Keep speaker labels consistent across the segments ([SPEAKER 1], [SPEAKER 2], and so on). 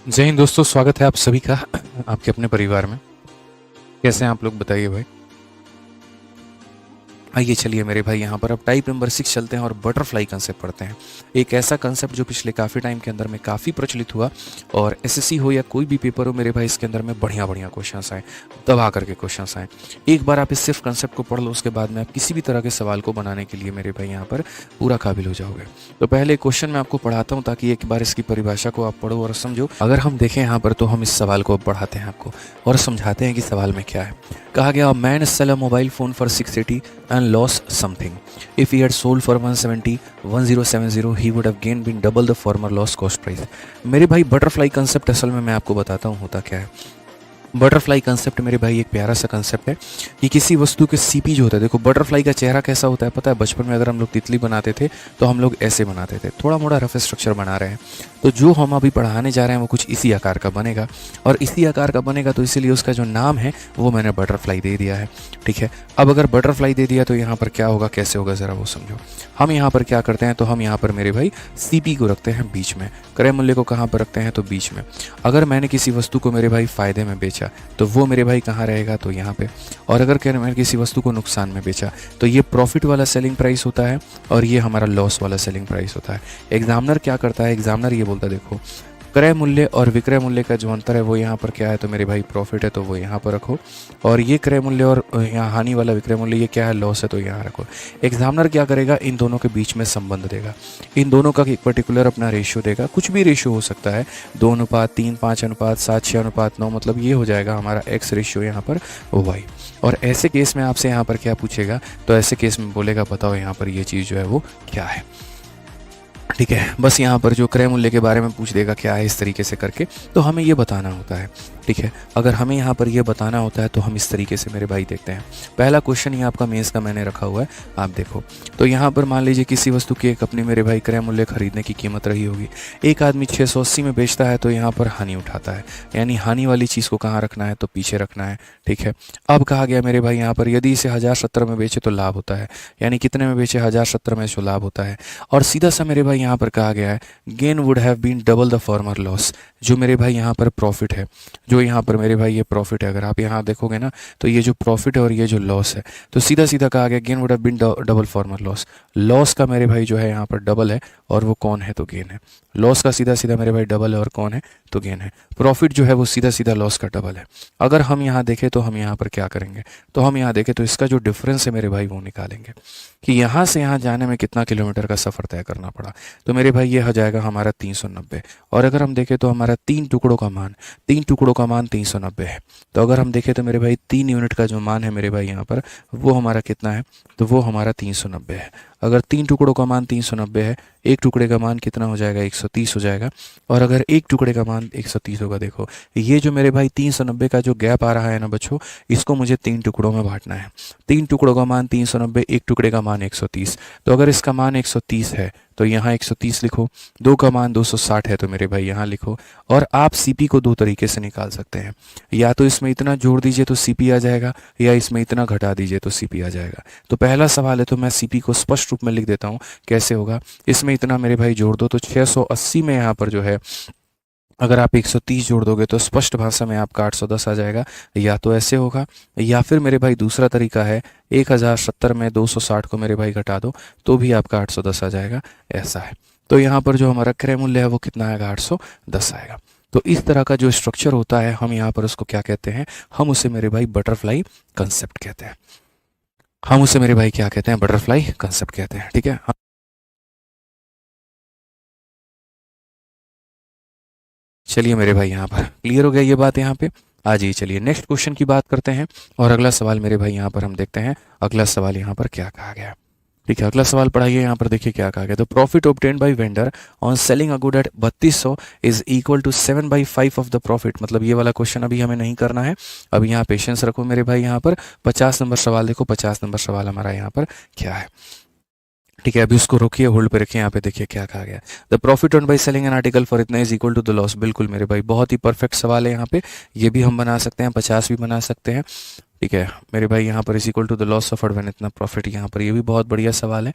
[SPEAKER 1] जय हिंद दोस्तों, स्वागत है आप सभी का आपके अपने परिवार में। कैसे हैं आप लोग, बताइए भाई। आइए चलिए मेरे भाई, यहाँ पर अब टाइप नंबर 6 चलते हैं और बटरफ्लाई कंसेप्ट पढ़ते हैं। एक ऐसा कंसेप्ट जो पिछले काफ़ी टाइम के अंदर में काफ़ी प्रचलित हुआ और एसएससी हो या कोई भी पेपर हो मेरे भाई, इसके अंदर में बढ़िया बढ़िया क्वेश्चंस आए, दबा करके क्वेश्चंस आए। एक बार आप इस सिर्फ कंसेप्ट को पढ़ लो, उसके बाद में आप किसी भी तरह के सवाल को बनाने के लिए मेरे भाई यहाँ पर पूरा काबिल हो जाओगे। तो पहले क्वेश्चन मैं आपको पढ़ाता हूँ ताकि एक बार इसकी परिभाषा को आप पढ़ो और समझो। अगर हम देखें यहाँ पर तो हम इस सवाल को बढ़ाते हैं आपको और समझाते हैं कि सवाल में क्या है। कहा गया, man sell a mobile phone for 680 and loss something. If he had sold for 170 1070 he would have gain been double the former loss cost price. मेरे भाई बटरफ्लाई कंसेप्ट असल में मैं आपको बताता हूँ होता क्या है। बटरफ्लाई कंसेप्ट मेरे भाई एक प्यारा सा कंसेप्ट है कि किसी वस्तु के सीपी जो होता है, देखो बटरफ्लाई का चेहरा कैसा होता है पता है। बचपन में अगर हम लोग तितली बनाते थे तो हम लोग ऐसे बनाते थे, थोड़ा मोड़ा रफ स्ट्रक्चर बना रहे हैं। तो जो हम अभी पढ़ाने जा रहे हैं वो कुछ इसी आकार का बनेगा और इसी आकार का बनेगा, तो इसीलिए उसका जो नाम है वो मैंने बटरफ्लाई दे दिया है। ठीक है, अब अगर बटरफ्लाई दे दिया तो यहाँ पर क्या होगा, कैसे होगा, ज़रा वो समझो। हम यहाँ पर क्या करते हैं, तो हम यहाँ पर मेरे भाई सीपी को रखते हैं बीच में, क्रय मूल्य को कहाँ पर रखते हैं, तो बीच में। अगर मैंने किसी वस्तु को मेरे भाई फ़ायदे में बेचा तो वो मेरे भाई कहाँ रहेगा, तो यहाँ पे। और अगर मैंने किसी वस्तु को नुकसान में बेचा तो ये प्रॉफिट वाला सेलिंग प्राइस होता है और ये हमारा लॉस वाला सेलिंग प्राइस होता है। एग्जामिनर क्या करता है, एग्जामिनर ये बोलता है देखो क्रय मूल्य और विक्रय मूल्य का जो अंतर है वो यहाँ पर क्या है, तो मेरे भाई प्रॉफिट है तो वो यहाँ पर रखो, और ये क्रय मूल्य और यहाँ हानि वाला विक्रय मूल्य ये क्या है, लॉस है, तो यहाँ रखो। एग्जामिनर क्या करेगा, इन दोनों के बीच में संबंध देगा, इन दोनों का एक पर्टिकुलर अपना रेशियो देगा। कुछ भी रेशियो हो सकता है, 2:3, 5:7, 6:9, मतलब ये हो जाएगा हमारा एक्स रेशियो यहाँ पर वाई। और ऐसे केस में आपसे यहाँ पर क्या पूछेगा, तो ऐसे केस में बोलेगा बताओ यहाँ पर ये चीज़ जो है वो क्या है। ठीक है, बस यहाँ पर जो क्रय मूल्य के बारे में पूछ देगा क्या है, इस तरीके से करके तो हमें ये बताना होता है। ठीक है, अगर हमें यहाँ पर ये बताना होता है तो हम इस तरीके से मेरे भाई देखते हैं। पहला क्वेश्चन ही आपका मेंस का मैंने रखा हुआ है, आप देखो। तो यहाँ पर मान लीजिए किसी वस्तु की एक अपनी मेरे भाई क्रय मूल्य खरीदने की कीमत रही होगी। एक आदमी 680 में बेचता है तो यहाँ पर हानि उठाता है, यानी हानि वाली चीज़ को कहाँ रखना है, तो पीछे रखना है। ठीक है, अब कहा गया मेरे भाई यहाँ पर यदि इसे 1070 में बेचे तो लाभ होता है, यानी कितने में बेचे, 1070 में, जो लाभ होता है। और सीधा सा मेरे भाई यहाँ पर कहा गया है gain would have been double the former loss, जो मेरे भाई यहाँ पर प्रॉफिट है, जो यहाँ पर मेरे भाई ये प्रॉफिट है। अगर आप यहाँ देखोगे ना तो ये जो प्रॉफिट है और ये जो लॉस है, तो सीधा सीधा कहा गया gain would have been double former loss. Loss का मेरे भाई जो है यहाँ पर डबल है और वो कौन है, तो गेन है। लॉस का सीधा सीधा मेरे भाई डबल है और कौन है, तो गेन है। प्रॉफिट जो है वो सीधा सीधा लॉस का डबल है। अगर हम यहाँ देखें तो हम यहाँ पर क्या करेंगे, तो हम यहाँ देखें तो इसका जो डिफरेंस है मेरे भाई वो निकालेंगे कि यहाँ से यहाँ जाने में कितना किलोमीटर का सफ़र तय करना पड़ा। तो मेरे भाई ये हो जाएगा हमारा 390। और अगर हम देखें तो हमारा 3 टुकड़ों का मान 390 है। तो अगर हम देखें तो मेरे भाई 3 यूनिट का जो मान है मेरे भाई यहाँ पर वो हमारा कितना है, तो वो हमारा 390 है। अगर 3 टुकड़ों का मान 390 है, एक टुकड़े का मान कितना हो जाएगा, 130 हो जाएगा। और अगर एक टुकड़े का मान 130 होगा, देखो ये जो मेरे भाई 390 का जो गैप आ रहा है ना बच्चों, इसको मुझे 3 टुकड़ों में बांटना है। 3 टुकड़ों का मान 390, एक टुकड़े का मान 130। तो अगर इसका मान 130 है तो यहाँ 130 लिखो, 2 का मान 260 है तो मेरे भाई यहाँ लिखो। और आप सीपी को दो तरीके से निकाल सकते हैं, या तो इसमें इतना जोड़ दीजिए तो सीपी आ जाएगा, या इसमें इतना घटा दीजिए तो सीपी आ जाएगा। तो पहला सवाल है तो मैं सीपी को स्पष्ट रूप में लिख देता हूँ, कैसे होगा। इसमें इतना मेरे भाई जोड़ दो तो 680 में यहाँ पर जो है अगर आप 130 जोड़ दोगे तो स्पष्ट भाषा में आपका 810 आ जाएगा। या तो ऐसे होगा, या फिर मेरे भाई दूसरा तरीका है 1070 में 260 को मेरे भाई घटा दो तो भी आपका 810 आ जाएगा, ऐसा है। तो यहाँ पर जो हमारा क्रय मूल्य है वो कितना आएगा, 810 आएगा। तो इस तरह का जो स्ट्रक्चर होता है हम यहाँ पर उसको क्या कहते हैं, हम उसे मेरे भाई बटरफ्लाई कंसेप्ट कहते हैं। हम उसे मेरे भाई क्या कहते हैं, बटरफ्लाई कंसेप्ट कहते हैं। ठीक है, चलिए मेरे भाई यहाँ पर क्लियर हो गया ये बात यहाँ पे। आ जाइए, चलिए नेक्स्ट क्वेश्चन की बात करते हैं और अगला सवाल मेरे भाई यहाँ पर हम देखते हैं अगला सवाल यहाँ पर क्या कहा गया है। ठीक है, अगला सवाल पढ़ाइए, यहाँ पर देखिए क्या कहा गया। तो profit obtained by vendor on selling a good at 3200 is equal to 7/5 of the profit. मतलब ये वाला क्वेश्चन अभी हमें नहीं करना है, अब यहाँ पेशेंस रखो मेरे भाई। यहाँ पर 50 नंबर सवाल देखो, 50 नंबर सवाल हमारा यहाँ पर क्या है। ठीक है, अभी उसको रोकिए, होल्ड पे रखिए। यहाँ पे देखिए क्या कहा गया, the profit earn by selling an article for इतना is equal to the loss. बिल्कुल मेरे भाई, बहुत ही परफेक्ट सवाल है यहाँ पे, ये भी हम बना सकते हैं, 50 भी बना सकते हैं। ठीक है मेरे भाई, यहाँ पर is equal to the loss of when इतना प्रॉफिट, यहाँ पर ये भी बहुत बढ़िया सवाल है।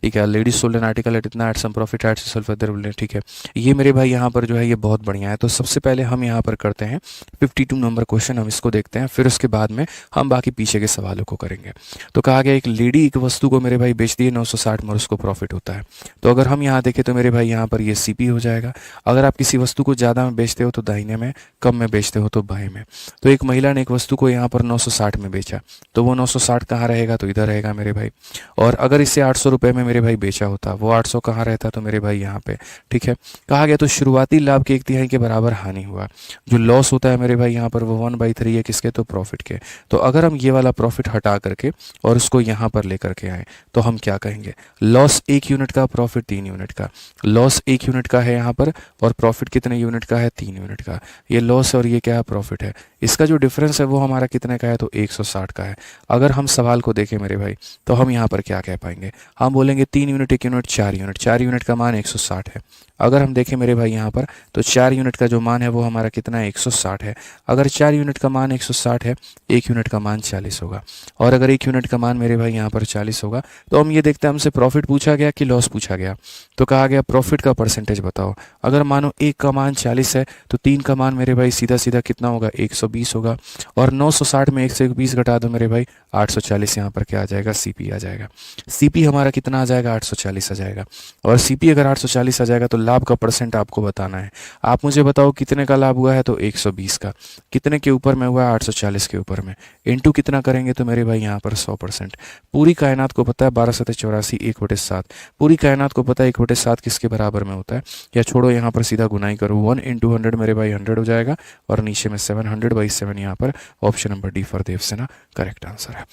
[SPEAKER 1] ठीक है। Ladies sold an article at इतना, at some profit, at self other, ठीक है। ये मेरे भाई यहाँ पर जो है ये बहुत बढ़िया है। तो सबसे पहले हम यहाँ पर करते हैं 52 नंबर क्वेश्चन, हम इसको देखते हैं, फिर उसके बाद में हम बाकी पीछे के सवालों को करेंगे। तो कहा गया एक लेडी एक वस्तु को मेरे भाई बेचती है 960 में और उसको प्रॉफिट होता है। तो अगर हम यहाँ देखें तो मेरे भाई यहाँ पर ये सीपी हो जाएगा। अगर आप किसी वस्तु को ज़्यादा में बेचते हो तो दाहिने में, कम में बेचते हो तो बाएं में। तो एक महिला ने एक वस्तु को यहाँ पर 960 में बेचा, तो वो 960 कहाँ रहेगा, तो इधर रहेगा मेरे भाई। और अगर इसे 800 रुपये में मेरे भाई बेचा होता, वो 800 कहाँ रहता, तो मेरे भाई यहाँ पे, ठीक है। कहा गया तो शुरुआती लाभ के 1/3 के बराबर हानि हुआ। जो लॉस होता है मेरे भाई यहाँ पर वो 1/3 है किसके, तो प्रॉफिट के। तो अगर हम ये वाला प्रॉफिट हटा करके और उसको यहाँ पर लेकर के आए तो हम क्या कहेंगे, लॉस 1 यूनिट का, प्रॉफिट 3 यूनिट का। लॉस 1 यूनिट का है यहाँ पर और प्रॉफिट कितने यूनिट का है, 3 यूनिट का। ये लॉस और ये क्या है, प्रॉफिट है। इसका जो डिफरेंस है वो हमारा कितने का है, तो 160 का है। अगर हम सवाल को देखें मेरे भाई तो हम यहाँ पर क्या कह पाएंगे, हम बोलेंगे 3 यूनिट, 1 यूनिट, 4 यूनिट। 4 यूनिट का मान 160 है। अगर हम देखें मेरे भाई यहाँ पर तो 4 यूनिट का जो मान है वो हमारा कितना है, 160 है। अगर 4 यूनिट का मान 160 है, 1 यूनिट का मान 40 होगा। और अगर 1 यूनिट का मान मेरे भाई यहाँ पर 40 होगा तो हम ये देखते हैं हमसे प्रॉफिट पूछा गया कि लॉस पूछा गया। तो कहा गया प्रॉफिट का परसेंटेज बताओ। अगर मानो 1 का मान 40 है तो 3 का मान मेरे भाई सीधा सीधा कितना होगा, 120 होगा। और 960 में 120 घटा दो मेरे भाई, 840 यहाँ पर क्या आ जाएगा, सीपी आ जाएगा। सीपी हमारा कितना आ जाएगा, 840 आ जाएगा। और सीपी अगर 840 आ जाएगा तो लाभ का परसेंट आपको बताना है। आप मुझे बताओ कितने का लाभ हुआ है, तो 120 का। कितने के ऊपर में हुआ है, 840 के ऊपर में। इनटू कितना करेंगे तो मेरे भाई यहाँ पर 100%। पूरी कायनात को पता है 12/84 1/7। पूरी कायनात को पता है 1/7 किसके बराबर में होता है, या छोड़ो यहाँ पर सीधा गुनाई करो, 1 × 100 मेरे भाई 100 हो जाएगा। और नीचे में 700/7 यहाँ पर ऑप्शन नंबर डी फॉर देवसेना करेक्ट आंसर है।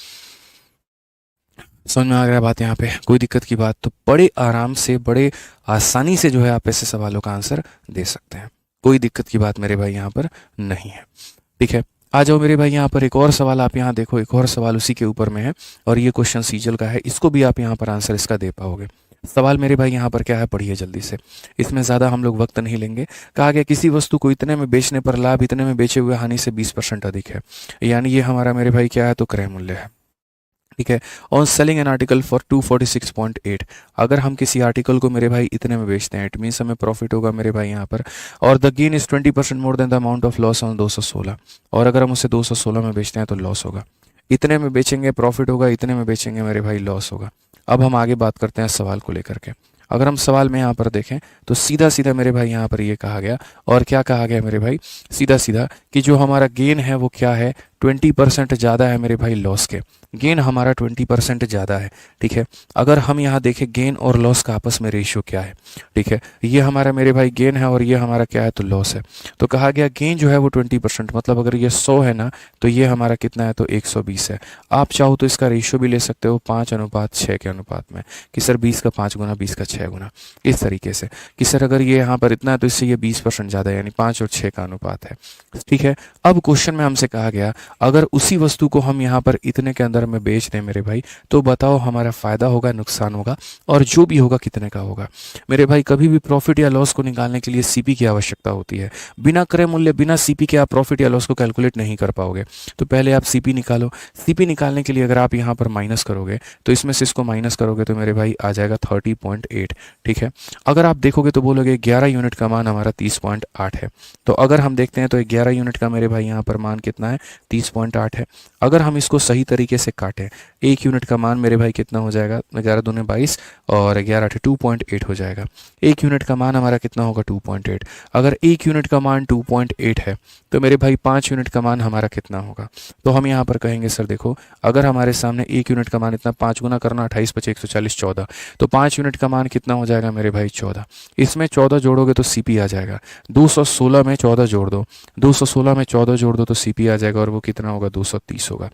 [SPEAKER 1] समझ में आ गया बात यहाँ पे, कोई दिक्कत की बात, तो बड़े आराम से, बड़े आसानी से जो है आप ऐसे सवालों का आंसर दे सकते हैं। कोई दिक्कत की बात मेरे भाई यहाँ पर नहीं है, ठीक है। आ जाओ मेरे भाई यहाँ पर एक और सवाल, आप यहाँ देखो एक और सवाल उसी के ऊपर में है और ये क्वेश्चन सीजल का है। इसको भी आप यहाँ पर आंसर इसका दे पाओगे। सवाल मेरे भाई यहाँ पर क्या है, पढ़िए जल्दी से, इसमें ज़्यादा हम लोग वक्त नहीं लेंगे। कहा गया किसी वस्तु को इतने में बेचने पर लाभ इतने में बेचे हुए हानि से 20% अधिक है। यानी ये हमारा मेरे भाई क्या है, तो क्रय मूल्य है, ठीक है। On selling an article for 246.8, अगर हम किसी आर्टिकल को मेरे भाई इतने में बेचते हैं, इट मीन्स हमें प्रॉफिट होगा मेरे भाई यहाँ पर। और the gain is 20% more than the amount of loss on 216, और अगर हम उसे 216 में बेचते हैं तो लॉस होगा। इतने में बेचेंगे प्रॉफिट होगा, इतने में बेचेंगे मेरे भाई लॉस होगा। अब हम आगे बात करते हैं सवाल को लेकर के। अगर हम सवाल में यहाँ पर देखें तो सीधा सीधा मेरे भाई यहाँ पर ये कहा गया, और क्या कहा गया मेरे भाई, सीधा सीधा कि जो हमारा गेन है वो क्या है, 20% ज़्यादा है मेरे भाई लॉस के। गेन हमारा 20% ज़्यादा है, ठीक है। अगर हम यहाँ देखें गेन और लॉस का आपस में रेशियो क्या है, ठीक है, ये हमारा मेरे भाई गेन है और ये हमारा क्या है, तो लॉस है। तो कहा गया गेन जो है वो 20%, मतलब अगर ये 100 है ना तो ये हमारा कितना है, तो 120 है। आप चाहो तो इसका रेशियो भी ले सकते हो 5:6 के अनुपात में, कि सर 20 का 5 गुना, 20 का 6 गुना, इस तरीके से कि सर अगर ये यहाँ पर इतना है तो इससे ये 20% ज़्यादा है, यानी 5 और 6 का अनुपात है, ठीक है। अब क्वेश्चन में हमसे कहा गया अगर उसी वस्तु को हम यहाँ पर इतने के अंदर में बेच दें मेरे भाई, तो बताओ हमारा फ़ायदा होगा, नुकसान होगा, और जो भी होगा कितने का होगा। मेरे भाई कभी भी प्रॉफिट या लॉस को निकालने के लिए सीपी की आवश्यकता होती है। बिना क्रय मूल्य, बिना सीपी के आप प्रॉफिट या लॉस को कैलकुलेट नहीं कर पाओगे। तो पहले आप सीपी निकालो। सीपी निकालने के लिए अगर आप यहाँ पर माइनस करोगे तो इसमें से इसको माइनस करोगे तो मेरे भाई आ जाएगा 30.8, ठीक है। अगर आप देखोगे तो बोलोगे 11 यूनिट का मान हमारा 30.8 है। तो अगर हम देखते हैं तो 11 यूनिट का मेरे भाई यहाँ पर मान कितना है, 30.8 है। अगर हम इसको सही तरीके से काटें, 1 यूनिट का मान मेरे भाई कितना हो जाएगा, 11 दूने 22 और 11 2.8 हो जाएगा। 1 यूनिट का मान हमारा कितना होगा, 2.8। अगर 1 यूनिट का मान 2.8 है तो मेरे भाई 5 यूनिट का मान हमारा कितना होगा। तो हम यहाँ पर कहेंगे सर देखो, अगर हमारे सामने 1 यूनिट का मान इतना, 5 गुना करना 28 × 5 = 140, 14, तो 5 यूनिट का मान कितना हो जाएगा मेरे भाई, 14। इसमें 14 जोड़ोगे तो सीपी आ जाएगा। 216 में 14 जोड़ दो, 216 में 14 जोड़ दो तो सीपी आ जाएगा, और वो कितना होगा, 230 होगा।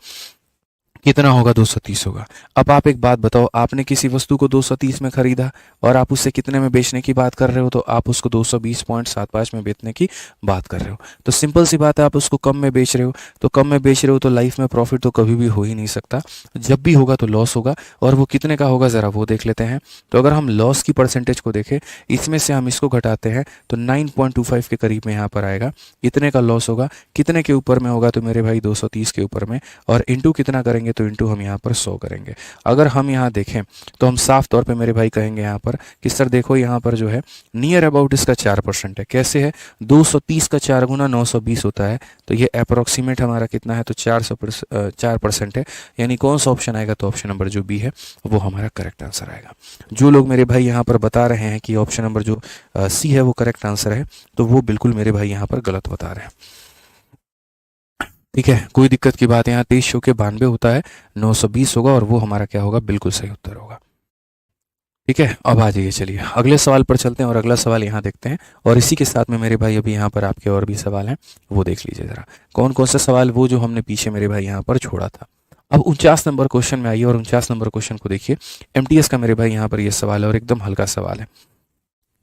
[SPEAKER 1] कितना होगा, 230 होगा। अब आप एक बात बताओ, आपने किसी वस्तु को 230 में खरीदा और आप उससे कितने में बेचने की बात कर रहे हो, तो आप उसको 220.75 में बेचने की बात कर रहे हो। तो सिंपल सी बात है, आप उसको कम में बेच रहे हो, तो कम में बेच रहे हो तो लाइफ में प्रॉफिट तो कभी भी हो ही नहीं सकता। जब भी होगा तो लॉस होगा, और वो कितने का होगा ज़रा वो देख लेते हैं। तो अगर हम लॉस की परसेंटेज को देखें, इसमें से हम इसको घटाते हैं तो 9.25 के करीब में यहाँ पर आएगा। इतने का लॉस होगा, कितने के ऊपर में होगा, तो मेरे भाई 230 के ऊपर में, और इंटू कितना करेंगे तो इंटू हम यहाँ पर 100 करेंगे। अगर हम यहाँ देखें तो हम साफ तौर पे मेरे भाई कहेंगे यहाँ पर कि सर देखो यहाँ पर जो है नियर अबाउट इसका 4% है। कैसे है? 230 का 4 गुना 920 होता है, तो ये अप्रोक्सीमेट हमारा कितना है? तो 4% है। यानी कौन सा ऑप्शन आएगा? तो ऑप्शन नंबर जो बी है वो हमारा करेक्ट आंसर आएगा। जो लोग मेरे भाई यहाँ पर बता रहे हैं कि ऑप्शन नंबर जो सी है वो करेक्ट आंसर है, तो वो बिल्कुल मेरे भाई यहाँ पर गलत बता रहे हैं। ठीक है, कोई दिक्कत की बात यहाँ 23 के 92 होता है, 920 होगा और वो हमारा क्या होगा? बिल्कुल सही उत्तर होगा। ठीक है, अब आ जाइए, चलिए अगले सवाल पर चलते हैं और अगला सवाल यहाँ देखते हैं। और इसी के साथ में मेरे भाई अभी यहाँ पर आपके और भी सवाल हैं, वो देख लीजिए ज़रा कौन कौन से सवाल, वो जो हमने पीछे मेरे भाई यहाँ पर छोड़ा था। अब 49 नंबर क्वेश्चन में आइए और 49 नंबर क्वेश्चन को देखिए। एमटीएस का मेरे भाई यहाँ पर ये सवाल है और एकदम हल्का सवाल है।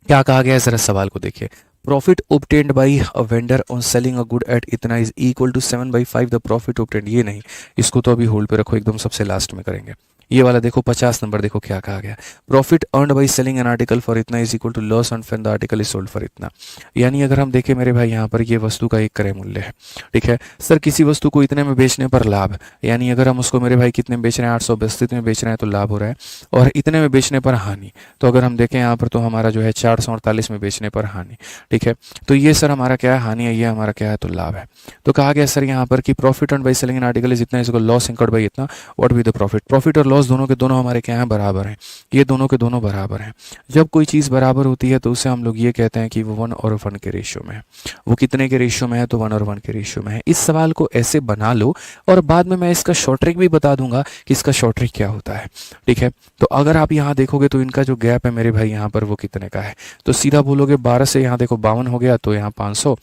[SPEAKER 1] क्या कहा गया है? ज़रा सवाल को देखिए। Profit obtained by a vendor on selling a good at इतना is equal to 7/5 the profit obtained। ये नहीं, इसको तो अभी होल्ड पे रखो, एकदम सबसे लास्ट में करेंगे। ये वाला देखो 50 नंबर, देखो क्या कहा गया। Profit earned by selling an article for इतना is equal to loss earned when the article is sold for इतना। यानी अगर हम देखें मेरे भाई यहाँ पर ये वस्तु का एक क्रय मूल्य है। ठीक है सर, किसी वस्तु को इतने में बेचने पर लाभ, यानी अगर हम उसको मेरे भाई कितने में बेच रहे हैं? 832 में बेच रहे हैं तो लाभ हो रहा है, और इतने में बेचने पर हानि, तो अगर हम देखें यहाँ पर तो हमारा जो है 448 में बेचने पर हानि। ठीक है, तो ये सर हमारा क्या है? हानि है। ये हमारा क्या है? तो लाभ है। तो कहा गया सर यहाँ पर कि profit earned by selling an article is इतना, इसको लॉस इंकर्ड बाई इतना, what be the profit. Profit और लॉस दोनों के दोनों हमारे क्या हैं? बराबर हैं। ये दोनों के दोनों बराबर हैं। जब कोई चीज़ बराबर होती है तो उसे हम लोग ये कहते हैं कि वो 1 और 1 के रेशियो में है। वो कितने के रेशियो में है? तो 1 और 1 के रेशियो में है। इस सवाल को ऐसे बना लो और बाद में मैं इसका शॉर्ट ट्रिक भी बता दूंगा कि इसका शॉर्ट ट्रिक क्या होता है। ठीक है, तो अगर आप यहाँ देखोगे तो इनका जो गैप है मेरे भाई यहाँ पर वो कितने का है? तो सीधा बोलोगे 12 से यहाँ देखो 52 हो गया, तो यहाँ 500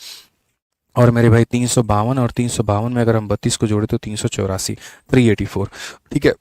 [SPEAKER 1] और मेरे भाई 352, और 352 में अगर हम 32 को जोड़े तो 384, 384। ठीक है,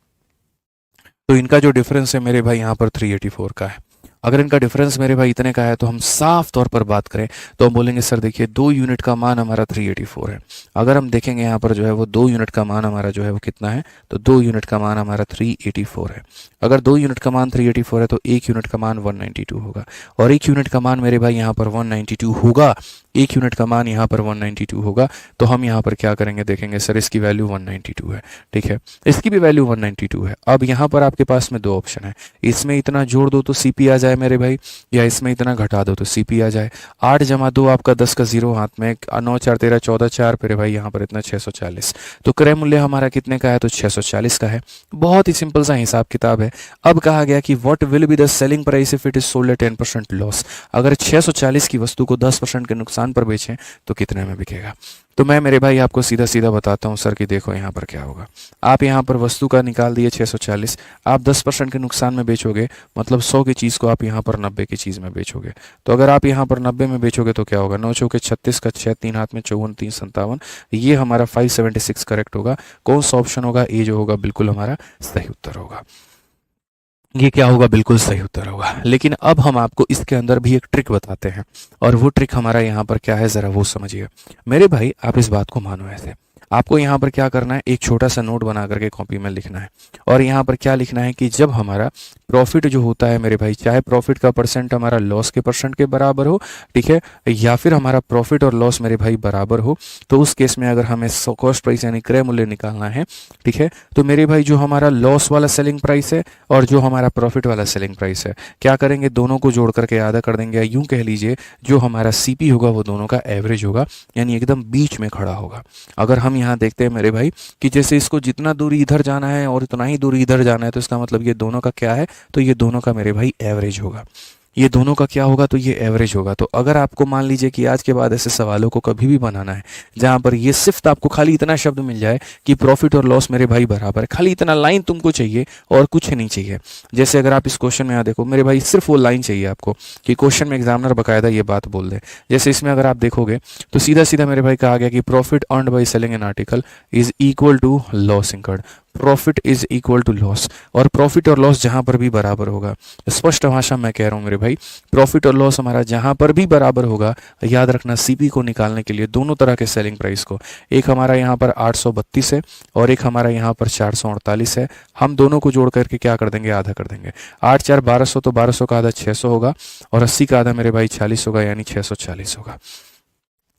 [SPEAKER 1] तो इनका जो डिफरेंस है मेरे भाई यहाँ पर 384 का है। अगर इनका डिफरेंस मेरे भाई इतने का है तो हम साफ तौर पर बात करें तो हम बोलेंगे सर देखिए 2 यूनिट का मान हमारा 384 है। अगर हम देखेंगे यहाँ पर जो है वो 2 यूनिट का मान हमारा जो है वो कितना है? तो 2 यूनिट का मान हमारा 384 है। अगर 2 यूनिट का मान 384 है तो 1 यूनिट का मान 192 होगा, और 1 यूनिट का मान मेरे भाई यहाँ पर 192 होगा। 1 यूनिट का मान यहाँ पर 192 होगा, तो हम यहाँ पर क्या करेंगे? देखेंगे सर इसकी वैल्यू 192 है। ठीक है, इसकी भी वैल्यू 192 है। अब यहाँ पर आपके पास में 2 ऑप्शन है, इसमें इतना जोड़ दो तो सीपी आ जाए मेरे भाई, या इसमें इतना घटा दो तो सीपी आ जाए। 8 जमा 2 आपका 10 का 0 हाथ में, 9 4 13 14 4 मेरे भाई यहाँ पर इतना 640। तो क्रय मूल्य हमारा कितने का है? तो 640 का है। बहुत ही सिंपल सा हिसाब किताब है। अब कहा गया कि what will be the selling price if it is sold at 10% loss. अगर 640 की वस्तु को 10% के नुकसान पर बेचें तो कितने में बिकेगा? तो मैं मेरे भाई आपको सीधा सीधा बताता हूँ सर कि देखो यहाँ पर क्या होगा। आप यहाँ पर वस्तु का निकाल दिए 640, आप 10% के नुकसान में बेचोगे, मतलब 100 की चीज़ को आप यहाँ पर 90 की चीज़ में बेचोगे। तो अगर आप यहाँ पर 90 में बेचोगे तो क्या होगा? 9 चौके 36 का 6 3 हाथ में 54 3 57, ये हमारा 576 करेक्ट होगा। कौन सा ऑप्शन होगा? ए जो होगा बिल्कुल हमारा सही उत्तर होगा। ये क्या होगा? बिल्कुल सही उत्तर होगा। लेकिन अब हम आपको इसके अंदर भी एक ट्रिक बताते हैं, और वो ट्रिक हमारा यहाँ पर क्या है ज़रा वो समझिए मेरे भाई। आप इस बात को मानो ऐसे, आपको यहाँ पर क्या करना है? एक छोटा सा नोट बना करके कॉपी में लिखना है, और यहाँ पर क्या लिखना है कि जब हमारा प्रॉफिट जो होता है मेरे भाई, चाहे प्रॉफिट का परसेंट हमारा लॉस के परसेंट के बराबर हो, ठीक है, या फिर हमारा प्रॉफिट और लॉस मेरे भाई बराबर हो, तो उस केस में अगर हमें कॉस्ट प्राइस यानी क्रय मूल्य निकालना है, ठीक है, तो मेरे भाई जो हमारा लॉस वाला सेलिंग प्राइस है और जो हमारा प्रॉफिट वाला सेलिंग प्राइस है, क्या करेंगे? दोनों को जोड़ करके आधा कर देंगे, या यूं कह लीजिए जो हमारा सीपी होगा वो दोनों का एवरेज होगा, यानी एकदम बीच में खड़ा होगा। अगर हम यहाँ देखते हैं मेरे भाई कि जैसे इसको जितना दूरी इधर जाना है और उतना ही दूरी इधर जाना है, तो इसका मतलब ये दोनों का क्या है? तो ये दोनों का मेरे भाई एवरेज होगा। ये दोनों का क्या होगा? तो ये एवरेज होगा। तो अगर आपको मान लीजिए कि आज के बाद ऐसे सवालों को कभी भी बनाना है जहां पर ये सिर्फ आपको खाली इतना शब्द मिल जाए कि प्रॉफिट और लॉस मेरे भाई बराबर है, खाली इतना लाइन तुमको चाहिए और कुछ नहीं चाहिए। जैसे अगर आप इस क्वेश्चन में यहाँ देखो मेरे भाई, सिर्फ वो लाइन चाहिए आपको कि क्वेश्चन में एग्जामिनर बकायदा ये बात बोल दे। जैसे इसमें अगर आप देखोगे तो सीधा सीधा मेरे भाई कहा गया कि profit earned by selling an article is equal to loss incurred. Profit is equal to loss, और प्रॉफिट और लॉस जहां पर भी बराबर होगा, स्पष्ट भाषा में कह रहा हूं मेरे भाई, प्रॉफिट और लॉस हमारा जहां पर भी बराबर होगा, याद रखना सीपी को निकालने के लिए दोनों तरह के सेलिंग प्राइस को, एक हमारा यहां पर 832 है और एक हमारा यहां पर 448 है, हम दोनों को जोड़ करके क्या कर देंगे? आधा कर देंगे। 8 4 1200, तो 1200 का आधा 600 होगा, और 80 का आधा मेरे भाई 40 होगा, यानी 640 होगा।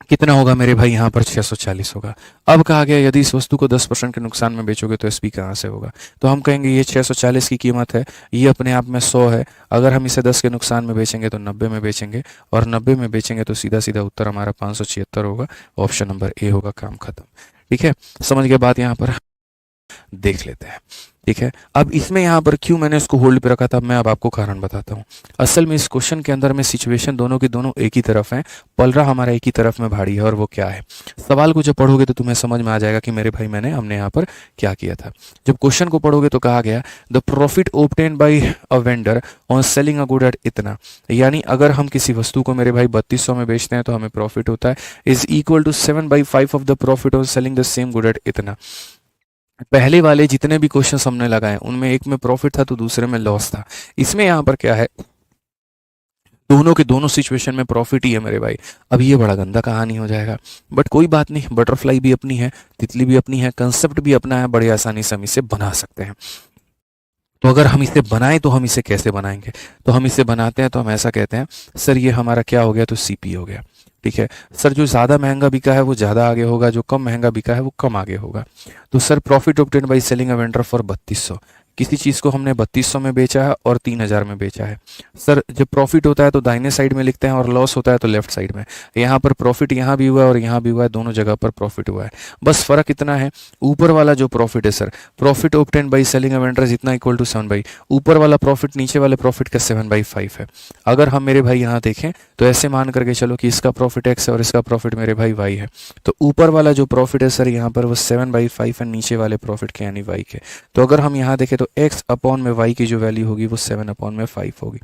[SPEAKER 1] कितना होगा मेरे भाई यहाँ पर 640 होगा। अब कहा गया यदि इस वस्तु को 10% के नुकसान में बेचोगे तो एसपी कहाँ से होगा। तो हम कहेंगे ये 640 की कीमत है, ये अपने आप में 100 है, अगर हम इसे 10 के नुकसान में बेचेंगे तो 90 में बेचेंगे, और 90 में बेचेंगे तो सीधा सीधा उत्तर हमारा 576 होगा। ऑप्शन नंबर ए होगा, काम खत्म। ठीक है, समझ गए बात यहाँ पर, देख लेते हैं। ठीक है, अब इसमें यहाँ पर क्यों मैंने इसको होल्ड पे रखा था, मैं अब आपको कारण बताता हूँ। असल में इस क्वेश्चन के अंदर में सिचुएशन दोनों की दोनों एक ही तरफ है, पलरा हमारा एक ही तरफ में भारी है, और वो क्या है। सवाल को जब पढ़ोगे तो तुम्हें समझ में आ जाएगा कि मेरे भाई हमने यहाँ पर क्या किया था। जब क्वेश्चन को पढ़ोगे तो कहा गया the profit obtain by a vendor on selling a good at इतना, यानी अगर हम किसी वस्तु को मेरे भाई 3200 में बेचते हैं तो हमें प्रॉफिट होता है, is equal to 7/5 of the profit on selling the same good at इतना। पहले वाले जितने भी क्वेश्चन हमने लगाए उनमें एक में प्रॉफिट था तो दूसरे में लॉस था। इसमें यहाँ पर क्या है, दोनों के दोनों सिचुएशन में प्रॉफिट ही है मेरे भाई। अब ये बड़ा गंदा कहानी हो जाएगा, बट कोई बात नहीं, बटरफ्लाई भी अपनी है, तितली भी अपनी है, कंसेप्ट भी अपना है, बड़ी आसानी से हम इसे बना सकते हैं। तो अगर हम इसे बनाएं तो हम इसे कैसे बनाएंगे, तो हम इसे बनाते हैं तो हम ऐसा कहते हैं, सर ये हमारा क्या हो गया, तो सीपी हो गया। ठीक है सर, जो ज़्यादा महंगा बिका है वो ज़्यादा आगे होगा, जो कम महंगा बिका है वो कम आगे होगा। तो sir profit obtain by selling a vendor for 3200, किसी चीज़ को हमने 3200 में बेचा है और 3000 में बेचा है। सर जब प्रॉफिट होता है तो दाहिने साइड में लिखते हैं और लॉस होता है तो लेफ्ट साइड में। यहाँ पर प्रॉफिट यहाँ भी हुआ है और यहाँ भी हुआ है, दोनों जगह पर प्रॉफिट हुआ है। बस फर्क इतना है, ऊपर वाला जो प्रॉफिट है sir, profit obtain by selling a vendor इतना इक्वल टू 7/, ऊपर वाला प्रॉफिट नीचे वाले प्रॉफिट का 7/5 है। अगर हम मेरे भाई यहाँ देखें तो ऐसे मान करके चलो कि इसका प्रॉफिट x है और इसका प्रॉफिट मेरे भाई y है, तो ऊपर वाला जो प्रॉफिट है सर यहाँ पर वो 7/5 है, नीचे वाले प्रॉफिट के यानी y के। तो अगर हम यहाँ देखें तो x अपॉन में y की जो वैल्यू होगी वो 7/5 होगी।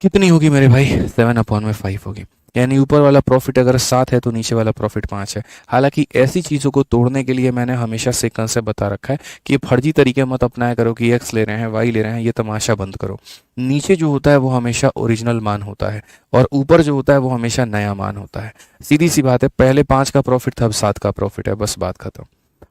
[SPEAKER 1] कितनी होगी मेरे भाई, 7/5 होगी। यानी ऊपर वाला प्रॉफिट अगर 7 है तो नीचे वाला प्रॉफिट 5 है। हालांकि ऐसी चीज़ों को तोड़ने के लिए मैंने हमेशा से कंसेप्ट बता रखा है कि फर्जी तरीके मत अपनाया करो कि x ले रहे हैं y ले रहे हैं, ये तमाशा बंद करो। नीचे जो होता है वो हमेशा ओरिजिनल मान होता है और ऊपर जो होता है वो हमेशा नया मान होता है। सीधी सी बात है, पहले 5 का प्रॉफिट था, अब 7 का प्रॉफिट है, बस बात खत्म।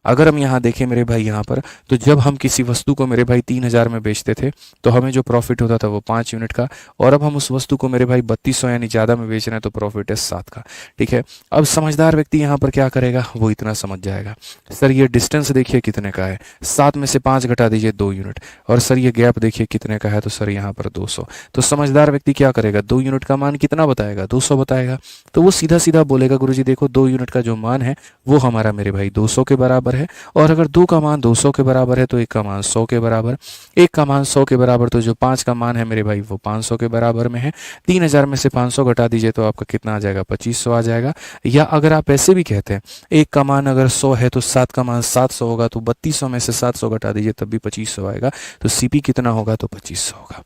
[SPEAKER 1] अगर हम यहाँ देखें मेरे भाई यहाँ पर, तो जब हम किसी वस्तु को मेरे भाई 3000 में बेचते थे तो हमें जो प्रॉफिट होता था वो 5 यूनिट का, और अब हम उस वस्तु को मेरे भाई 3200 यानी ज़्यादा में बेच रहे हैं तो प्रॉफिट है 7 का। ठीक है, अब समझदार व्यक्ति यहाँ पर क्या करेगा, वो इतना समझ जाएगा, सर ये डिस्टेंस देखिए कितने का है, 7 में से 5 घटा दीजिए 2 यूनिट, और सर ये गैप देखिए कितने का है, तो सर यहाँ पर 200। तो समझदार व्यक्ति क्या करेगा, 2 यूनिट का मान कितना बताएगा, 200 बताएगा। तो वो सीधा सीधा बोलेगा गुरुजी देखो 2 यूनिट का जो मान है वो हमारा मेरे भाई 200 के बराबर है, और अगर 2 का मान 200 के बराबर है तो 1 का मान 100 के बराबर, 1 का मान 100 के बराबर, तो जो 5 का मान है मेरे भाई वो 500 के बराबर में है। 3000 में से 500 घटा दीजिए तो आपका कितना आ जाएगा, 2500 आ जाएगा। या अगर आप ऐसे भी कहते हैं 1 का मान अगर 100 है तो 7 का मान 700 होगा, तो 3200 में से 700 घटा दीजिए तब भी 2500 आएगा। तो सीपी कितना होगा, तो 2500 होगा।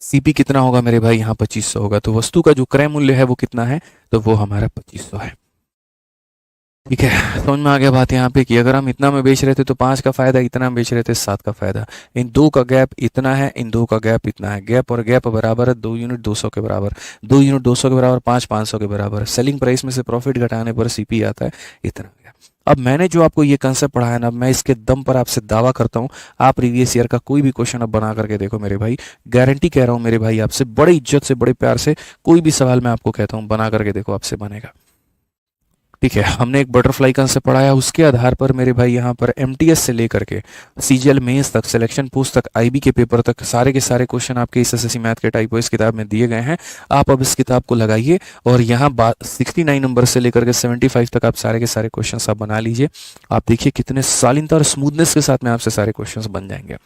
[SPEAKER 1] सीपी कितना होगा मेरे भाई, यहाँ 2500 होगा। तो वस्तु का जो क्रय मूल्य है वो कितना है, तो वो हमारा 2500 है। ठीक है, समझ में आ गया बात यहाँ पे कि अगर हम इतना में बेच रहे थे तो 5 का फायदा, इतना में बेच रहे थे 7 का फायदा। इन दो का गैप इतना है, इन दो का गैप इतना है, गैप और गैप बराबर है, 2 यूनिट 200 के बराबर, 2 यूनिट 200 के बराबर, 5 500 के बराबर। सेलिंग प्राइस में से प्रॉफिट घटाने पर सीपी आता है इतना गया। अब मैंने जो आपको ये कंसेप्ट पढ़ाया ना, मैं इसके दम पर आपसे दावा करता हूँ आप प्रीवियस ईयर का कोई भी क्वेश्चन अब बना करके देखो मेरे भाई, गारंटी कह रहा हूँ मेरे भाई आपसे, बड़ी इज्जत से बड़े प्यार से कोई भी सवाल मैं आपको कहता हूँ बना करके देखो, आपसे बनेगा। ठीक है, हमने एक बटरफ्लाई कंसेप्ट पढ़ाया, उसके आधार पर मेरे भाई यहाँ पर एमटीएस से लेकर के सीजीएल मेंस तक, सिलेक्शन पोस्ट तक, आईबी के पेपर तक सारे के सारे क्वेश्चन आपके इस एसएससी मैथ के टाइप इस किताब में दिए गए हैं। आप अब इस किताब को लगाइए और यहाँ 69 नंबर से लेकर के 75 तक आप सारे के सारे क्वेश्चन आप बना लीजिए। आप देखिए कितने शालीनता और स्मूथनेस के साथ में आपसे सारे क्वेश्चन बन जाएंगे।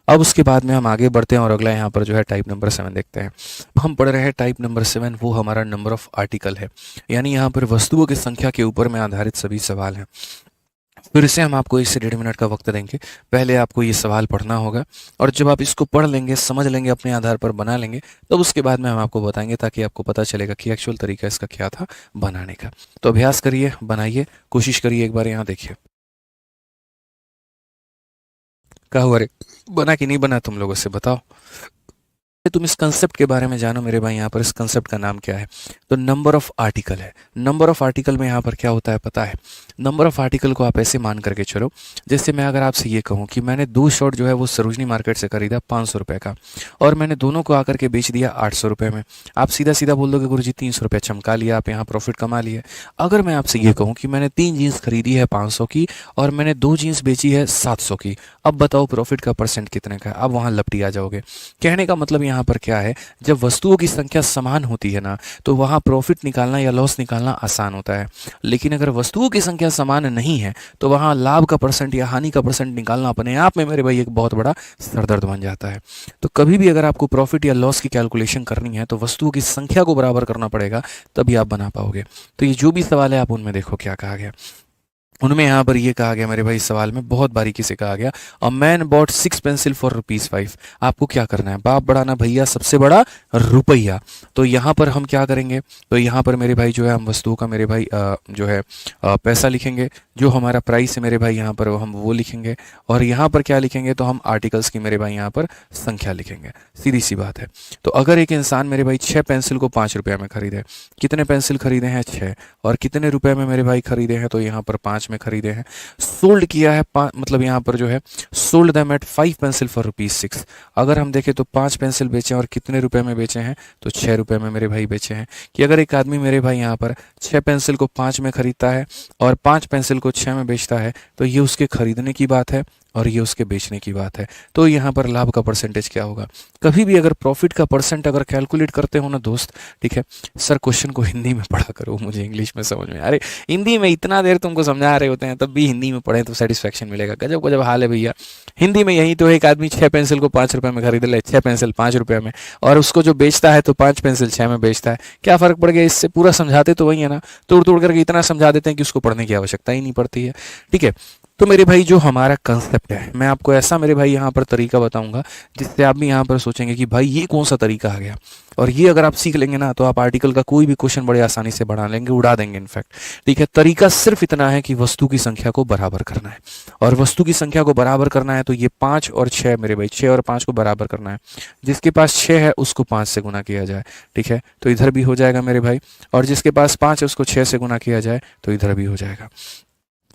[SPEAKER 1] अब उसके बाद में हम आगे बढ़ते हैं और अगला यहाँ पर जो है टाइप नंबर 7 देखते हैं। हम पढ़ रहे हैं टाइप नंबर 7, वो हमारा नंबर ऑफ आर्टिकल है, यानी यहाँ पर वस्तुओं की संख्या के ऊपर में आधारित सभी सवाल हैं। फिर से हम आपको 1 से 1.5 मिनट का वक्त देंगे, पहले आपको ये सवाल पढ़ना होगा, और जब आप इसको पढ़ लेंगे, समझ लेंगे, अपने आधार पर बना लेंगे, तब उसके बाद में हम आपको बताएंगे ताकि आपको पता चलेगा कि एक्चुअल तरीका इसका क्या था बनाने का। तो अभ्यास करिए, बनाइए, कोशिश करिए, एक बार यहाँ देखिए क्या हुआ रे, बना कि नहीं बना तुम लोगों से बताओ। तुम इस कंसेप्ट के बारे में जानो मेरे भाई, यहाँ पर इस कंसेप्ट का नाम क्या है? तो नंबर ऑफ आर्टिकल है। नंबर ऑफ आर्टिकल में यहाँ पर क्या होता है पता है? नंबर ऑफ आर्टिकल को आप ऐसे मान करके चलो, जैसे मैं अगर आपसे ये कहूँ कि मैंने 2 शर्ट जो है वो सरोजनी मार्केट से खरीदा 500 रुपये का, और मैंने दोनों को आकर के बेच दिया 800 रुपये में। आप सीधा सीधा बोल दोगे गुरुजी 300 रुपये चमका लिया, आप यहाँ प्रॉफिट कमा लिए। अगर मैं आपसे ये कहूँ कि मैंने 3 जीन्स खरीदी है 500 की और मैंने 2 जीन्स बेची है 700 की, अब बताओ प्रॉफिट का परसेंट कितने का है? अब वहाँ लपटी आ जाओगे। कहने का मतलब यहाँ पर क्या है, जब वस्तुओं की संख्या समान होती है ना, तो वहाँ प्रॉफिट निकालना या लॉस निकालना आसान होता है। लेकिन अगर वस्तुओं की संख्या समान नहीं है, तो वहाँ लाभ का परसेंट या हानि का परसेंट निकालना अपने आप में मेरे भाई एक बहुत बड़ा सरदर्द बन जाता है। तो कभी भी अगर आपको प्रॉफिट या लॉस की कैलकुलेशन करनी है, तो वस्तुओं की संख्या को बराबर करना पड़ेगा, तभी आप बना पाओगे। तो ये जो भी सवाल है आप उनमें देखो क्या कहा गया। उनमें यहाँ पर ये कहा गया मेरे भाई, सवाल में बहुत बारीकी से कहा गया, a man bot 6 pencil for ₹5। आपको क्या करना है? बाप बड़ा ना भैया, सबसे बड़ा रुपया। तो यहाँ पर हम क्या करेंगे? तो यहाँ पर मेरे भाई जो है हम वस्तुओं का मेरे भाई जो है पैसा लिखेंगे, जो हमारा प्राइस है मेरे भाई यहाँ पर हम वो लिखेंगे, और यहाँ पर क्या लिखेंगे? तो हम आर्टिकल्स की मेरे भाई यहाँ पर संख्या लिखेंगे। सीधी सी बात है। तो अगर एक इंसान मेरे भाई 6 पेंसिल को 5 रुपये में खरीदे, कितने पेंसिल खरीदे हैं? 6, और कितने रुपए में मेरे भाई खरीदे हैं? तो यहाँ पर 5 में खरीदे हैं। सोल्ड किया है मतलब यहाँ पर जो है sold them at 5 pencil for ₹6। अगर हम देखें तो 5 पेंसिल बेचे और कितने रुपए में बेचे हैं? तो 6 रुपए में मेरे भाई बेचे हैं। कि अगर एक आदमी मेरे भाई यहाँ पर 6 पेंसिल को 5 में खरीदता है और 5 पेंसिल को 6 में बेचता है, तो ये उसके खरीदने की बात है और ये उसके बेचने की बात है। तो यहाँ पर लाभ का परसेंटेज क्या होगा? कभी भी अगर प्रॉफिट का परसेंट अगर कैलकुलेट करते हो ना दोस्त, ठीक है, सर क्वेश्चन को हिंदी में पढ़ा करो, मुझे इंग्लिश में समझ में। अरे हिंदी में इतना देर तुमको समझा रहे होते हैं, तब भी हिंदी में पढ़े तो सेटिस्फेक्शन मिलेगा। गजब गजब हाल है भैया। हिंदी में यही तो, एक आदमी 6 पेंसिल को 5 रुपये में खरीद ले, 6 पेंसिल 5 रुपये में, और उसको जो बेचता है तो 5 पेंसिल 6 में बेचता है। क्या फर्क पड़ गया इससे? पूरा समझाते तो वही है ना, तोड़ तोड़ करके इतना समझा देते हैं कि उसको पढ़ने की आवश्यकता ही नहीं पड़ती है। ठीक है, तो मेरे भाई जो हमारा कंसेप्ट है, मैं आपको ऐसा मेरे भाई यहाँ पर तरीका बताऊंगा जिससे आप भी यहाँ पर सोचेंगे कि भाई ये कौन सा तरीका आ गया। और ये अगर आप सीख लेंगे ना, तो आप आर्टिकल का कोई भी क्वेश्चन बड़े आसानी से बढ़ा लेंगे, उड़ा देंगे इनफैक्ट। ठीक है, तरीका सिर्फ इतना है कि वस्तु की संख्या को बराबर करना है, और वस्तु की संख्या को बराबर करना है तो ये 5 और 6 मेरे भाई, 6 और 5 को बराबर करना है। जिसके पास 6 है उसको 5 से गुना किया जाए। ठीक है, तो इधर भी हो जाएगा मेरे भाई, और जिसके पास 5 है उसको 6 से गुना किया जाए तो इधर भी हो जाएगा।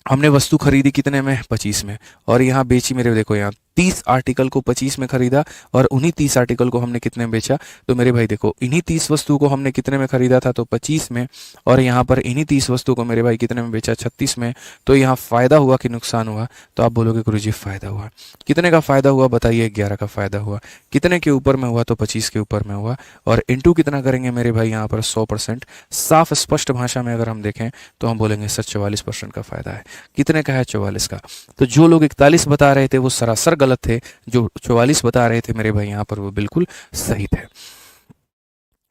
[SPEAKER 1] हमने वस्तु खरीदी कितने में? 25 में, और यहाँ बेची मेरे, देखो यहाँ 30 आर्टिकल को 25 में खरीदा, और उन्हीं 30 आर्टिकल को हमने कितने में बेचा? तो मेरे भाई देखो, इन्हीं 30 वस्तुओं को हमने कितने में खरीदा था? तो 25 में, और यहाँ पर इन्हीं 30 वस्तुओं को मेरे भाई कितने में बेचा? 36 में। तो यहाँ फायदा हुआ कि नुकसान हुआ? तो आप बोलोगे गुरुजी फायदा हुआ। कितने का फायदा हुआ बताइए? 11 का फायदा हुआ। कितने के ऊपर में हुआ? तो 25 के ऊपर में हुआ। और इंटू कितना करेंगे मेरे भाई यहाँ पर? 100%। साफ स्पष्ट भाषा में अगर हम देखें तो हम बोलेंगे सर 44% का फायदा है। कितने का है? 44 का। तो जो लोग 41 बता रहे थे वो सरासर गलत थे, जो 44 बता रहे थे मेरे भाई यहाँ पर वो बिल्कुल सही थे।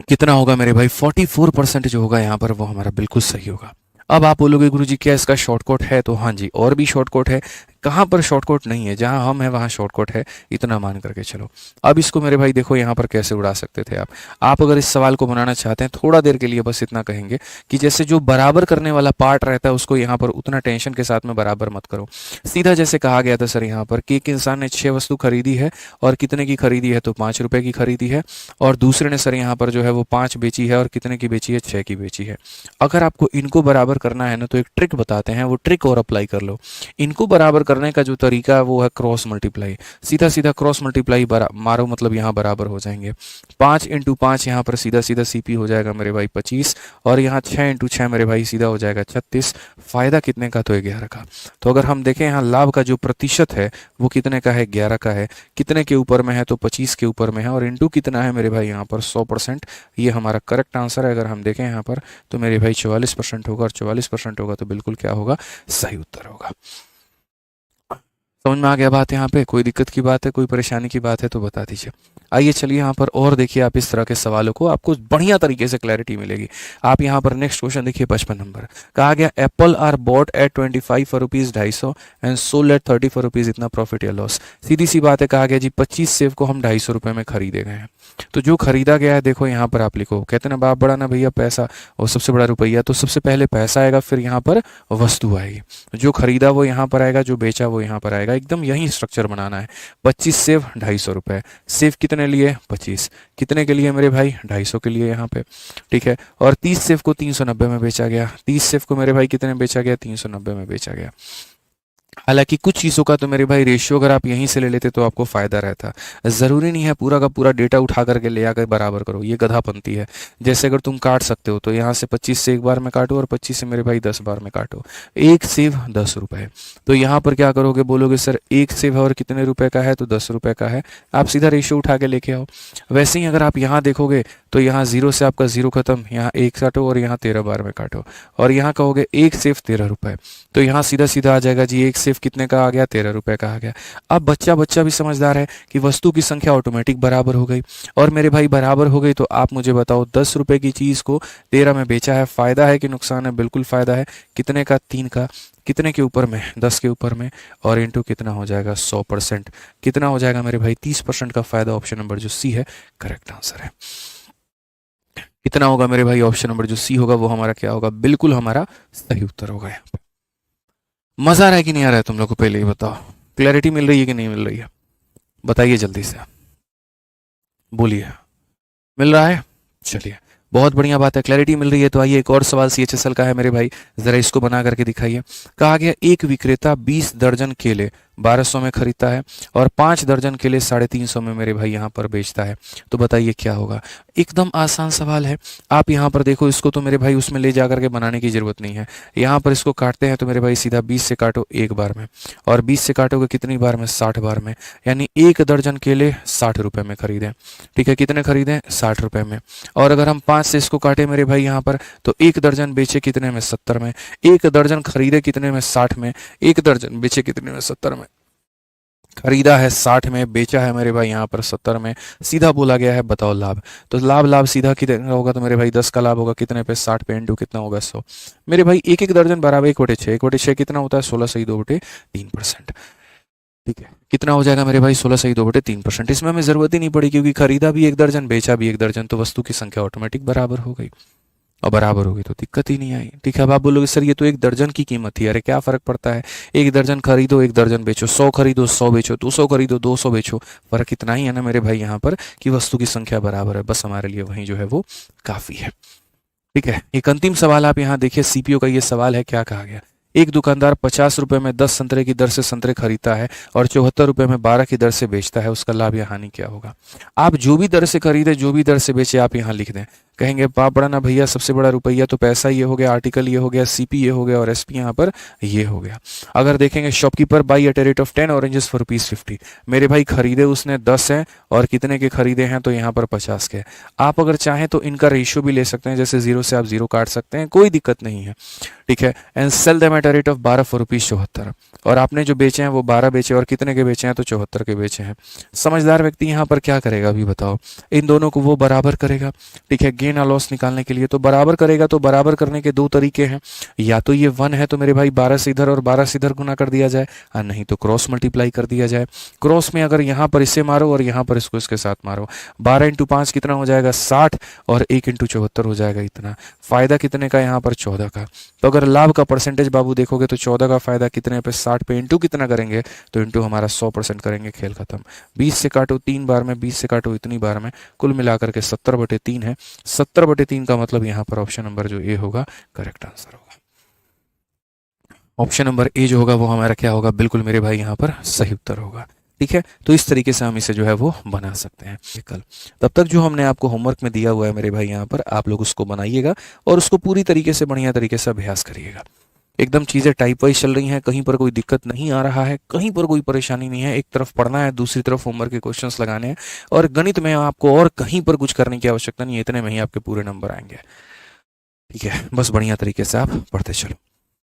[SPEAKER 1] कितना होगा मेरे भाई? 44% जो होगा यहाँ पर वो हमारा बिल्कुल सही होगा। अब आप बोलोगे गुरुजी क्या इसका शॉर्टकट है? तो हाँ जी, और भी शॉर्टकट है। कहाँ पर शॉर्टकट नहीं है? जहाँ हम हैं वहाँ शॉर्टकट है, इतना मान करके चलो। अब इसको मेरे भाई देखो यहाँ पर कैसे उड़ा सकते थे आप अगर इस सवाल को बनाना चाहते हैं, थोड़ा देर के लिए बस इतना कहेंगे कि जैसे जो बराबर करने वाला पार्ट रहता है उसको यहाँ पर उतना टेंशन के साथ में बराबर मत करो। सीधा जैसे कहा गया था सर यहाँ पर कि एक इंसान ने 6 वस्तु खरीदी है, और कितने की खरीदी है? तो 5 रुपए की खरीदी है, और दूसरे ने सर यहाँ पर जो है वो 5 बेची है, और कितने की बेची है? 6 की बेची है। अगर आपको इनको बराबर करना है ना, तो एक ट्रिक बताते हैं, वो ट्रिक और अप्लाई कर लो। इनको बराबर करने का जो तरीका है वो है क्रॉस मल्टीप्लाई। सीधा सीधा क्रॉस मल्टीप्लाई मारो, मतलब यहाँ बराबर हो जाएंगे। 5 इंटू 5 यहाँ पर सीधा सीधा सीपी हो जाएगा मेरे भाई 25, और यहाँ 6 इंटू 6 मेरे भाई सीधा हो जाएगा 36। फायदा कितने का? तो 11 का। तो अगर हम देखें यहाँ लाभ का जो प्रतिशत है वो कितने का है? 11 का है। कितने के ऊपर में है? तो 25 के ऊपर में है, और इंटू कितना है मेरे भाई यहाँ पर? 100%। ये हमारा करेक्ट आंसर है। अगर हम देखें यहाँ पर तो मेरे भाई 44% होगा, और 44% होगा तो बिल्कुल क्या होगा? सही उत्तर होगा। समझ में आ गया बात? यहाँ पे कोई दिक्कत की बात है, कोई परेशानी की बात है तो बता दीजिए। आइए चलिए यहाँ पर और देखिए, आप इस तरह के सवालों को आपको बढ़िया तरीके से क्लैरिटी मिलेगी। आप यहाँ पर नेक्स्ट क्वेश्चन देखिए, 55 नंबर। कहा गया apple are bought at 25 for ₹250 and sold at 30 for ₹, इतना प्रॉफिट या लॉस? सीधी सी बात है, कहा गया जी 25 सेब को हम 250 रुपये में खरीदे गए हैं। तो जो खरीदा गया है देखो यहाँ पर आप लिखो, कहते ना बाप बड़ा ना भैया पैसा और सबसे बड़ा रुपया, तो सबसे पहले पैसा आएगा, फिर यहाँ पर वस्तु आएगी। जो खरीदा वो यहाँ पर आएगा, जो बेचा वो यहाँ पर आएगा। एकदम यही स्ट्रक्चर बनाना है। 25 सेब 250 रुपये। सेब कितने कितने लिए 25, कितने के लिए मेरे भाई 250 के लिए यहाँ पे, ठीक है। और 30 सेफ को 390 में बेचा गया, 30 सेफ को मेरे भाई कितने में बेचा गया 390 में बेचा गया। हालांकि कुछ चीज़ों का तो मेरे भाई रेशियो अगर आप यहीं से ले लेते तो आपको फायदा रहता। ज़रूरी नहीं है पूरा का पूरा डेटा उठा करके ले आकर बराबर करो, ये गधापंती है। जैसे अगर तुम काट सकते हो तो यहाँ से 25 से एक बार में काटो और 25 से मेरे भाई 10 बार में काटो, एक सेव 10 रुपये। तो यहाँ पर क्या करोगे, बोलोगे सर एक सेव और कितने रुपए का है, तो 10 रुपये का है, आप सीधा रेशियो उठा के लेके आओ। वैसे ही अगर आप यहाँ देखोगे तो यहाँ 0 से आपका 0 खत्म, यहाँ एक काटो और यहाँ 13 बार में काटो, और यहाँ कहोगे एक सेव 13 रुपये, तो यहाँ सीधा सीधा आ जाएगा जी एक सेव कितने का आ गया 13 रुपये का आ गया। अब बच्चा बच्चा भी समझदार है कि वस्तु की संख्या ऑटोमेटिक बराबर हो गई, और मेरे भाई बराबर हो गई तो आप मुझे बताओ 10 रुपये की चीज़ को 13 में बेचा है, फायदा है कि नुकसान है? बिल्कुल फायदा है। कितने का? 3 का। कितने के ऊपर में? 10 के ऊपर में, और इंटू कितना हो जाएगा 100%, कितना हो जाएगा मेरे भाई 30% का फायदा। ऑप्शन नंबर जो सी है करेक्ट आंसर है। कितना होगा मेरे भाई? ऑप्शन नंबर जो सी होगा वो हमारा क्या होगा? बिल्कुल हमारा सही उत्तर होगा। यहाँ पे मजा आ रहा है कि नहीं आ रहा है तुम लोग को? पहले ही बताओ, क्लैरिटी मिल रही है कि नहीं मिल रही है? बताइए जल्दी से, बोलिए। मिल रहा है? चलिए बहुत बढ़िया बात है, क्लैरिटी मिल रही है। तो आइए एक और सवाल CHSL का है मेरे भाई, जरा इसको बना करके दिखाइए। कहा गया एक विक्रेता 20 दर्जन केले 1200 में खरीदता है और 5 दर्जन केले 350 में मेरे भाई यहाँ पर बेचता है, तो बताइए क्या होगा? एकदम आसान सवाल है। आप यहाँ पर देखो, इसको तो मेरे भाई उसमें ले जा करके बनाने की जरूरत नहीं है। यहाँ पर इसको काटते हैं तो मेरे भाई सीधा 20 से काटो एक बार में, और 20 से काटोगे कितनी बार में? 60 बार में, यानी एक दर्जन केले 60 रुपये में खरीदें, ठीक है। कितने खरीदें? 60 रुपये में। और अगर हम 5 से इसको काटे मेरे भाई यहाँ पर, तो एक दर्जन बेचे कितने में? 70 में। एक दर्जन खरीदे कितने में? 60 में। एक दर्जन बेचे कितने में? 70 में। खरीदा है 60 में, बेचा है मेरे भाई यहाँ पर 70 में, सीधा बोला गया है बताओ लाभ। तो लाभ सीधा कितना होगा? तो मेरे भाई 10 का लाभ होगा, कितने पे? 60 पे, इंटू कितना होगा? 100। मेरे भाई एक एक दर्जन बराबर 1/6, 1/6 कितना होता है? 16 सही 2/3%, ठीक है। कितना हो जाएगा मेरे भाई? 16 सही 2/3%। इसमें हमें जरूरत ही नहीं पड़ी, क्योंकि खरीदा भी एक दर्जन बेचा भी एक दर्जन, तो वस्तु की संख्या ऑटोमेटिक बराबर हो गई, और बराबर होगी तो दिक्कत ही नहीं आई, ठीक है। अब आप बोलोगे सर ये तो एक दर्जन की कीमत थी, अरे क्या फर्क पड़ता है? एक दर्जन खरीदो एक दर्जन बेचो, 100 खरीदो 100 बेचो, 200 खरीदो 200 बेचो, फर्क इतना ही है ना मेरे भाई यहाँ पर कि वस्तु की संख्या बराबर है, बस हमारे लिए वही जो है वो काफी है, ठीक है। एक अंतिम सवाल आप यहाँ देखिए, CPO का ये सवाल है, क्या कहा गया? एक दुकानदार 50 रुपए में 10 संतरे की दर से संतरे खरीदता है और 74 रुपए में 12 की दर से बेचता है, उसका लाभ या हानि क्या होगा? आप जो भी दर से खरीदे जो भी दर से बेचे आप यहाँ लिख दें। कहेंगे पाप बड़ा ना भैया, सबसे बड़ा रुपया तो पैसा ये हो गया, आर्टिकल ये हो गया, CP ये हो गया, और SP यहाँ पर ये हो गया। अगर देखेंगे shopkeeper buy at a rate of 10 oranges for ₹50, मेरे भाई खरीदे उसने 10 हैं और कितने के खरीदे हैं? तो यहाँ पर 50 के। आप अगर चाहें तो इनका रेशियो भी ले सकते हैं, जैसे 0 से आप 0 काट सकते हैं, कोई दिक्कत नहीं है, ठीक है। And sell them at a rate of 12 for ₹74, और आपने जो बेचे हैं वो 12 बेचे, और कितने के बेचे हैं? तो 74 के बेचे हैं। समझदार व्यक्ति यहाँ पर क्या करेगा अभी बताओ? इन दोनों को वो बराबर करेगा, ठीक है। गेन और लॉस निकालने के लिए तो बराबर करेगा, तो बराबर करने के दो तरीके हैं, या तो ये 1 है तो मेरे भाई 12 से इधर और 12 से इधर गुना कर दिया जाए, और नहीं तो क्रॉस मल्टीप्लाई कर दिया जाए। क्रॉस में अगर यहाँ पर इसे मारो और यहाँ पर इसको इसके साथ मारो, 12 × 5 कितना हो जाएगा? 60, और 1 × 74 हो जाएगा इतना। फायदा कितने का? यहाँ पर 14 का। तो अगर लाभ का परसेंटेज बाबू देखोगे तो 14 का फायदा कितने पे? 60 पे, इंटू कितना करेंगे? तो इंटू हमारा 100% करेंगे, खेल खत्म। 20 से काटो 3 बार में, 20 से काटो इतनी बार में, कुल मिलाकर के 70/3 है। 70/3 का मतलब यहाँ पर ऑप्शन नंबर जो ए होगा करेक्ट आंसर होगा। ऑप्शन नंबर ए जो होगा वो हमारा क्या होगा? बिल्कुल मेरे भाई यहाँ पर सही उत्तर होगा, ठीक है। तो इस तरीके से हम इसे जो है वो बना सकते हैं कल। तब तक जो हमने आपको होमवर्क में दिया हुआ है मेरे भाई यहाँ पर, आप लोग उसको बनाइएगा और उसको पूरी तरीके से बढ़िया तरीके से अभ्यास करिएगा। एकदम चीज़ें टाइप वाइज चल रही हैं, कहीं पर कोई दिक्कत नहीं आ रहा है, कहीं पर कोई परेशानी नहीं है। एक तरफ पढ़ना है, दूसरी तरफ होमवर्क के क्वेश्चंस लगाने हैं, और गणित में आपको और कहीं पर कुछ करने की आवश्यकता नहीं है, इतने में ही आपके पूरे नंबर आएंगे, ठीक है। बस बढ़िया तरीके से आप पढ़ते चलो।